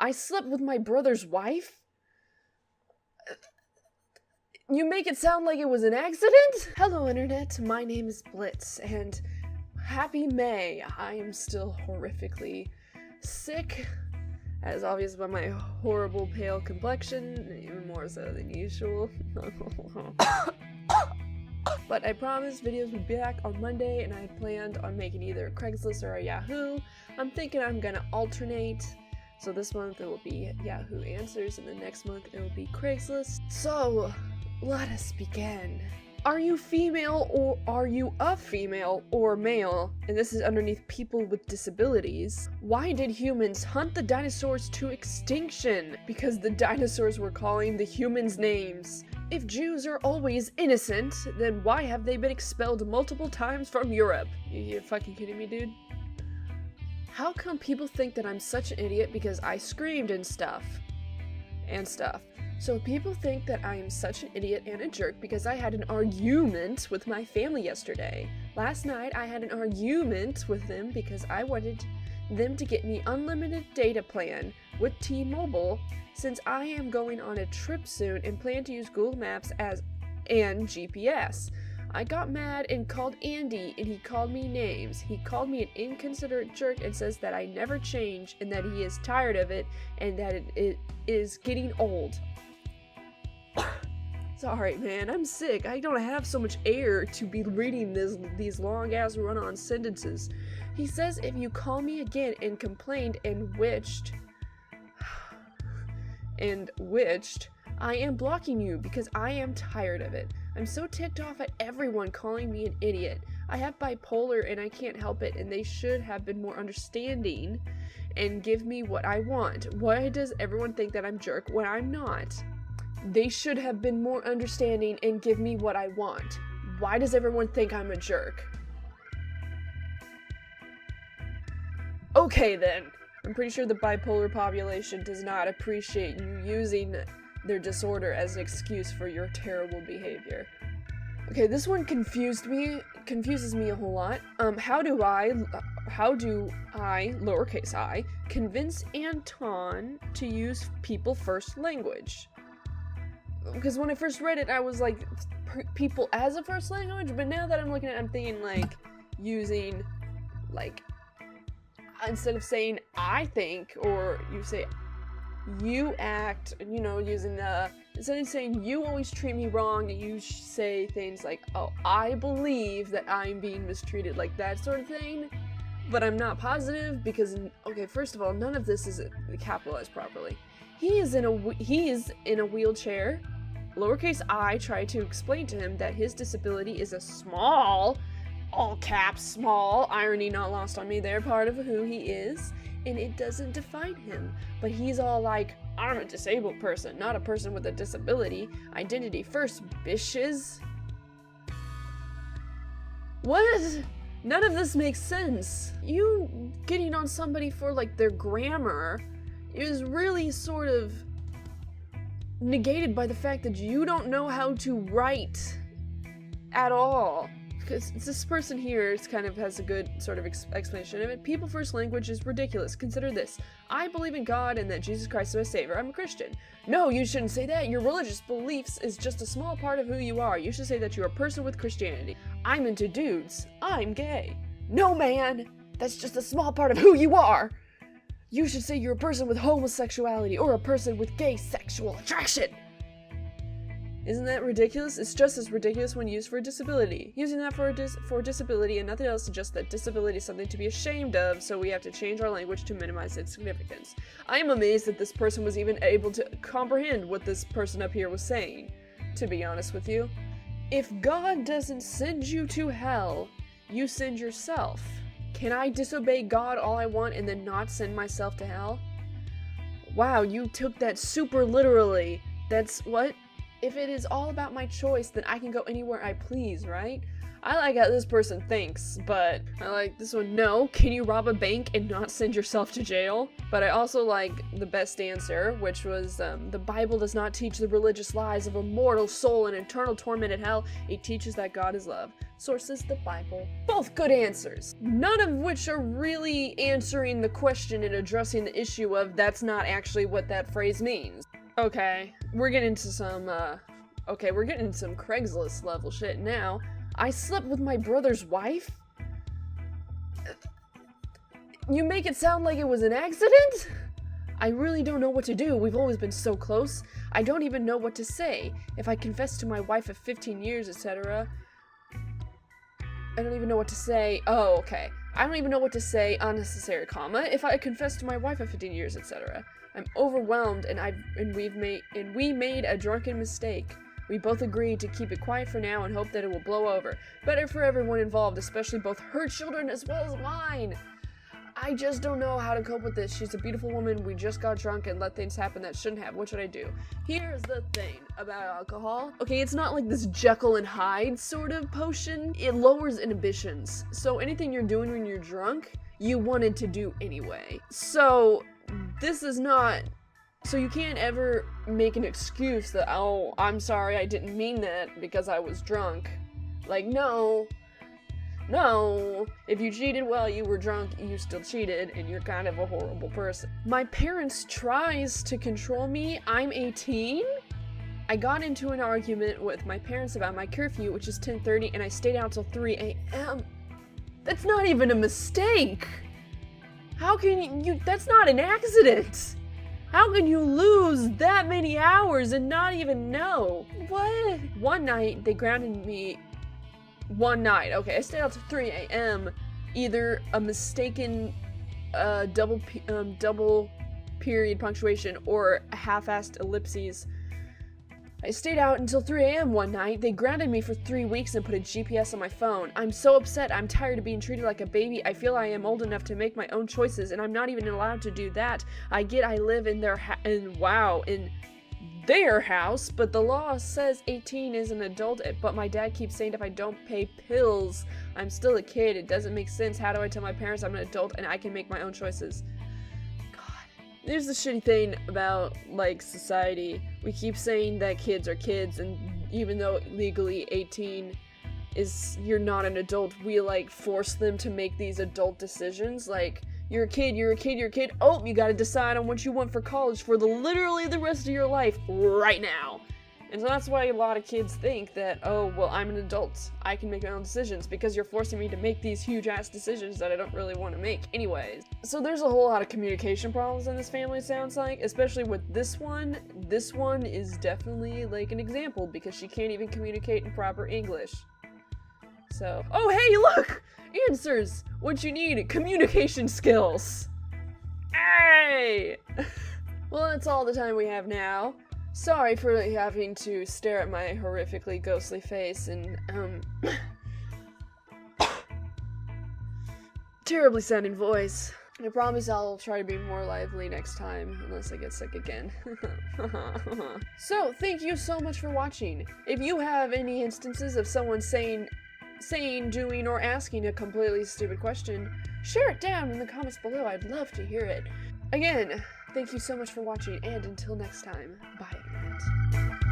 I slept with my brother's wife? You make it sound like it was an accident? Hello, Internet. My name is Blitz, and happy May. I am still horrifically sick, as obvious by my horrible pale complexion, even more so than usual. But I promised videos would be back on Monday, and I planned on making either a Craigslist or a Yahoo. I'm thinking I'm gonna alternate. So this month it will be Yahoo Answers, and the next month it will be Craigslist. So, let us begin. Are you female, or are you a female or male? And this is underneath people with disabilities. Why did humans hunt the dinosaurs to extinction? Because the dinosaurs were calling the humans names. If Jews are always innocent, then why have they been expelled multiple times from Europe? You fucking kidding me, dude? How come people think that I'm such an idiot because I screamed and stuff? So people think that I am such an idiot and a jerk because I had an argument with my family yesterday. Last night I had an argument with them because I wanted them to get me unlimited data plan with T-Mobile since I am going on a trip soon and plan to use Google Maps and GPS. I got mad and called Andy, and he called me names. He called me an inconsiderate jerk and says that I never change and that he is tired of it and that it is getting old. Sorry, man, I'm sick. I don't have so much air to be reading these long-ass run-on sentences. He says if you call me again and complained and witched, I am blocking you because I am tired of it. I'm so ticked off at everyone calling me an idiot. I have bipolar and I can't help it, and they should have been more understanding and give me what I want. Why does everyone think that I'm jerk when I'm not? They should have been more understanding and give me what I want. Why does everyone think I'm a jerk? Okay then. I'm pretty sure the bipolar population does not appreciate you using their disorder as an excuse for your terrible behavior. Okay, this one confuses me a whole lot. How do I, lowercase I, convince Anton to use people first language? Because when I first read it, I was like, people as a first language, but now that I'm looking at it, I'm thinking like, using, like, instead of saying I think, or you say you act, you know, using the, instead of saying you always treat me wrong, you say things like, oh, I believe that I'm being mistreated, like that sort of thing. But I'm not positive because, okay, first of all, none of this is capitalized properly. He is in a wheelchair. Lowercase I tried to explain to him that his disability is a small, all caps, small, irony not lost on me there, part of who he is, and it doesn't define him. But he's all like, I'm a disabled person, not a person with a disability. Identity first, bitches. What? None of this makes sense. You getting on somebody for like their grammar is really sort of negated by the fact that you don't know how to write at all. Because this person here kind of has a good sort of explanation of it. People first language is ridiculous. Consider this. I believe in God and that Jesus Christ is my savior. I'm a Christian. No, you shouldn't say that. Your religious beliefs is just a small part of who you are. You should say that you're a person with Christianity. I'm into dudes. I'm gay. No, man. That's just a small part of who you are. You should say you're a person with homosexuality or a person with gay sexual attraction. Isn't that ridiculous? It's just as ridiculous when used for a disability. Using that for disability and nothing else suggests that disability is something to be ashamed of, so we have to change our language to minimize its significance. I am amazed that this person was even able to comprehend what this person up here was saying, to be honest with you. If God doesn't send you to hell, you send yourself. Can I disobey God all I want and then not send myself to hell? Wow, you took that super literally. That's what? If it is all about my choice, then I can go anywhere I please, right? I like how this person thinks, but I like this one. No, can you rob a bank and not send yourself to jail? But I also like the best answer, which was, the Bible does not teach the religious lies of a mortal soul and eternal torment in hell. It teaches that God is love. Sources, the Bible. Both good answers. None of which are really answering the question and addressing the issue of that's not actually what that phrase means. Okay, we're getting into some, Craigslist level shit now. I slept with my brother's wife? You make it sound like it was an accident? I really don't know what to do. We've always been so close. I don't even know what to say. If I confess to my wife of 15 years, etc. I don't even know what to say. Oh, okay. I don't even know what to say, unnecessary comma. If I confess to my wife of 15 years, etc. I'm overwhelmed and we made a drunken mistake. We both agreed to keep it quiet for now and hope that it will blow over. Better for everyone involved, especially both her children as well as mine. I just don't know how to cope with this. She's a beautiful woman. We just got drunk and let things happen that shouldn't have. What should I do? Here's the thing about alcohol. Okay, it's not like this Jekyll and Hyde sort of potion. It lowers inhibitions. So anything you're doing when you're drunk, you wanted to do anyway. So this is not... So you can't ever make an excuse that, oh, I'm sorry, I didn't mean that because I was drunk. Like, no. If you cheated while you were drunk, you still cheated, and you're kind of a horrible person. My parents tries to control me. I'm 18? I got into an argument with my parents about my curfew, which is 10:30, and I stayed out till 3 a.m. That's not even a mistake! How can you that's not an accident! How can you lose that many hours and not even know? What? One night, they grounded me. One night, okay, I stayed out till 3 a.m. Either a mistaken double period punctuation or a half-assed ellipses. I stayed out until 3 a.m. one night. They grounded me for 3 weeks and put a GPS on my phone. I'm so upset. I'm tired of being treated like a baby. I feel I am old enough to make my own choices, and I'm not even allowed to do that. I live in their house, but the law says 18 is an adult, but my dad keeps saying if I don't pay pills, I'm still a kid. It doesn't make sense. How do I tell my parents I'm an adult and I can make my own choices? There's the shitty thing about, like, society. We keep saying that kids are kids, and even though legally 18 is, you're not an adult, we, like, force them to make these adult decisions. Like, you're a kid. Oh, you gotta decide on what you want for college for literally the rest of your life right now. And so that's why a lot of kids think that, oh, well, I'm an adult. I can make my own decisions because you're forcing me to make these huge-ass decisions that I don't really want to make anyways. So there's a whole lot of communication problems in this family, sounds like, especially with this one. This one is definitely, like, an example because she can't even communicate in proper English. So, oh, hey, look! Answers! What you need, communication skills! Hey! Well, that's all the time we have now. Sorry for having to stare at my horrifically ghostly face and, terribly sounding voice. I promise I'll try to be more lively next time, unless I get sick again. So, thank you so much for watching. If you have any instances of someone saying, doing, or asking a completely stupid question, share it down in the comments below. I'd love to hear it. Again, thank you so much for watching, and until next time, bye, Internet.